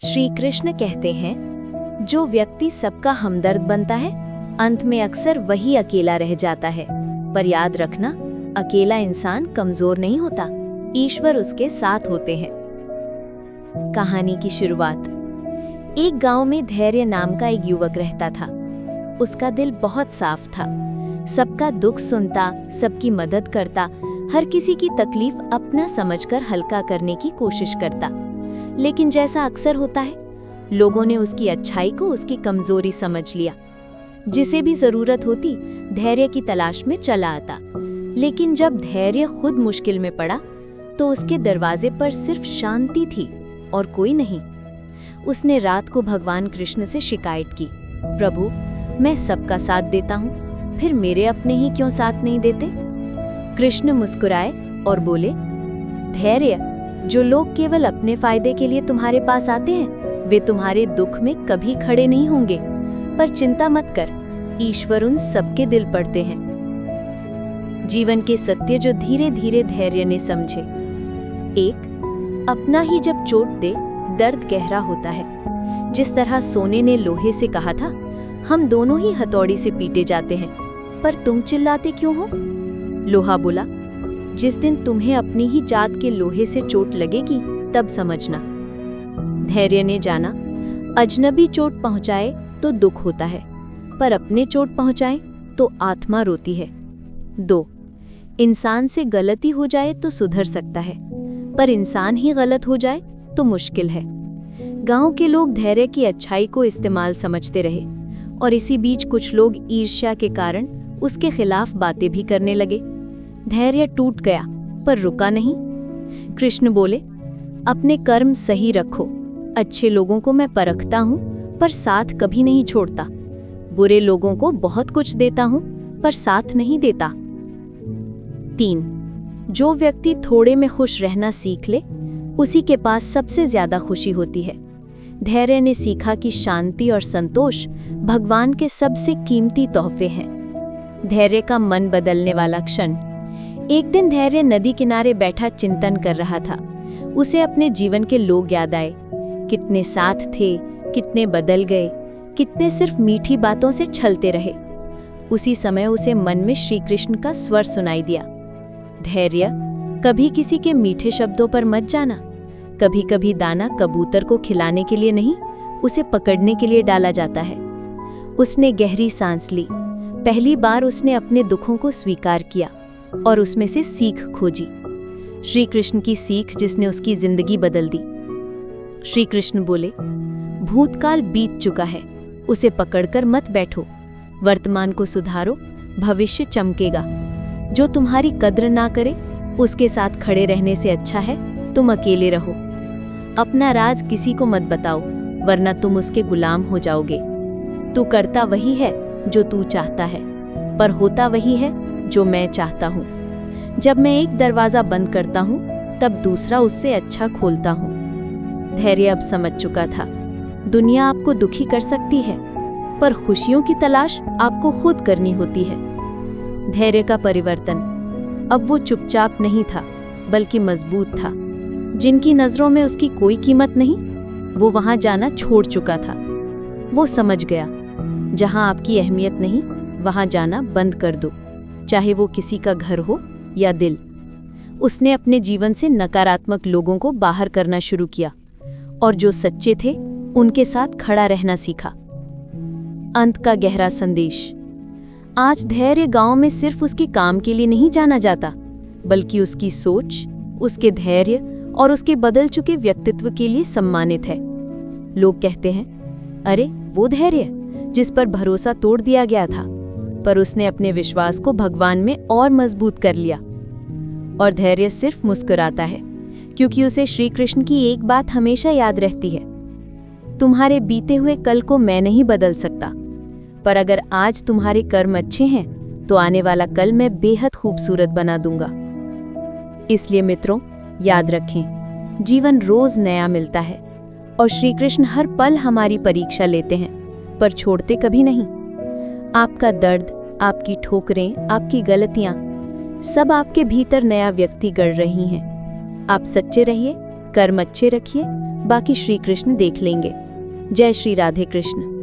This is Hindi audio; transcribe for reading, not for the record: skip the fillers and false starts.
श्री कृष्ण कहते हैं, जो व्यक्ति सबका हमदर्द बनता है, अंत में अक्सर वही अकेला रह जाता है। पर याद रखना, अकेला इंसान कमजोर नहीं होता, ईश्वर उसके साथ होते हैं। कहानी की शुरुआत। एक गांव में धैर्य नाम का एक युवक रहता था। उसका दिल बहुत साफ था, सबका दुख सुनता, सबकी मदद करता, हर किसी की तकलीफ अपना समझकर हल्का करने की कोशिश करता। लेकिन जैसा अक्सर होता है, लोगों ने उसकी अच्छाई को उसकी कमजोरी समझ लिया। जिसे भी जरूरत होती, धैर्य की तलाश में चला आता। लेकिन जब धैर्य खुद मुश्किल में पड़ा, तो उसके दरवाजे पर सिर्फ शांति थी और कोई नहीं। उसने रात को भगवान कृष्ण से शिकायत की, प्रभु, मैं सबका साथ देता हूँ, फिर मेरे अपने ही क्यों साथ नहीं देते? कृष्ण मुस्कुराए और बोले, धैर्य, जो लोग केवल अपने फायदे के लिए तुम्हारे पास आते हैं, वे तुम्हारे दुख में कभी खड़े नहीं होंगे। पर चिंता मत कर, ईश्वर उन सबके दिल पढ़ते हैं। जीवन के सत्य जो धीरे धीरे धैर्य ने समझे। 1. अपना ही जब चोट दे, दर्द गहरा होता है। जिस तरह सोने ने लोहे से कहा था, हम दोनों ही हथौड़ी से पीटे जाते हैं, पर तुम चिल्लाते क्यों हो? लोहा बोला, जिस दिन तुम्हें अपनी ही जात के लोहे से चोट लगेगी, तब समझना। धैर्य ने जाना, अजनबी चोट पहुंचाए तो दुख होता है, पर अपने चोट पहुंचाए तो आत्मा रोती है। 2. इंसान से गलती हो जाए तो सुधर सकता है, पर इंसान ही गलत हो जाए तो मुश्किल है। गांव के लोग धैर्य की अच्छाई को इस्तेमाल समझते रहे, और इसी बीच कुछ लोग ईर्ष्या के कारण उसके खिलाफ बातें भी करने लगे। धैर्य टूट गया, पर रुका नहीं। कृष्ण बोले, अपने कर्म सही रखो। अच्छे लोगों को मैं परखता हूँ, पर साथ कभी नहीं छोड़ता। बुरे लोगों को बहुत कुछ देता हूँ, पर साथ नहीं देता। 3. जो व्यक्ति थोड़े में खुश रहना सीख ले, उसी के पास सबसे ज्यादा खुशी होती है। धैर्य ने सीखा कि शांति और संतोष भगवान के सबसे कीमती तोहफे हैं। धैर्य का मन बदलने वाला क्षण। एक दिन धैर्य नदी किनारे बैठा चिंतन कर रहा था। उसे अपने जीवन के लोग याद आए। कितने साथ थे, कितने बदल गए, कितने सिर्फ मीठी बातों से छलते रहे। उसी समय उसे मन में श्री कृष्ण का स्वर सुनाई दिया, धैर्य, कभी किसी के मीठे शब्दों पर मत जाना। कभी कभी दाना कबूतर को खिलाने के लिए नहीं, उसे पकड़ने के लिए डाला जाता है। उसने गहरी सांस ली। पहली बार उसने अपने दुखों को स्वीकार किया और उसमें से सीख खोजी। श्री कृष्ण की सीख जिसने उसकी जिंदगी बदल दी। श्री कृष्ण बोले, भूतकाल बीत चुका है, उसे पकड़कर मत बैठो। वर्तमान को सुधारो, भविष्य चमकेगा। जो तुम्हारी कद्र ना करे, उसके साथ खड़े रहने से अच्छा है तुम अकेले रहो। अपना राज किसी को मत बताओ, वरना तुम उसके गुलाम हो जाओगे। तू करता वही है जो तू चाहता है, पर होता वही है जो मैं चाहता हूँ। जब मैं एक दरवाजा बंद करता हूँ, तब दूसरा उससे अच्छा खोलता हूँ। धैर्य अब समझ चुका था, दुनिया आपको दुखी कर सकती है, पर खुशियों की तलाश आपको खुद करनी होती है। धैर्य का परिवर्तन। अब वो चुपचाप नहीं था, बल्कि मजबूत था। जिनकी नजरों में उसकी कोई कीमत नहीं, वो वहां जाना छोड़ चुका था। वो समझ गया, जहां आपकी अहमियत नहीं, वहां जाना बंद कर दो, चाहे वो किसी का घर हो या दिल। उसने अपने जीवन से नकारात्मक लोगों को बाहर करना शुरू किया, और जो सच्चे थे उनके साथ खड़ा रहना सीखा। अंत का गहरा संदेश। आज धैर्य गांव में सिर्फ उसके काम के लिए नहीं जाना जाता, बल्कि उसकी सोच, उसके धैर्य और उसके बदल चुके व्यक्तित्व के लिए सम्मानित है। लोग कहते हैं, अरे वो धैर्य जिस पर भरोसा तोड़ दिया गया था, पर उसने अपने विश्वास को भगवान में और मजबूत कर लिया। और धैर्य सिर्फ मुस्कुराता है, क्योंकि उसे श्री कृष्ण की एक बात हमेशा याद रहती है, तुम्हारे बीते हुए कल को मैं नहीं बदल सकता, पर अगर आज तुम्हारे कर्म अच्छे हैं, तो आने वाला कल मैं बेहद खूबसूरत बना दूंगा। इसलिए मित्रों, याद रखें, जीवन रोज नया मिलता है, और श्री कृष्ण हर पल हमारी परीक्षा लेते हैं, पर छोड़ते कभी नहीं। आपका दर्द, आपकी ठोकरें, आपकी गलतियां, सब आपके भीतर नया व्यक्ति गढ़ रही हैं। आप सच्चे रहिए, कर्म अच्छे रखिए, बाकी श्री कृष्ण देख लेंगे। जय श्री राधे कृष्ण।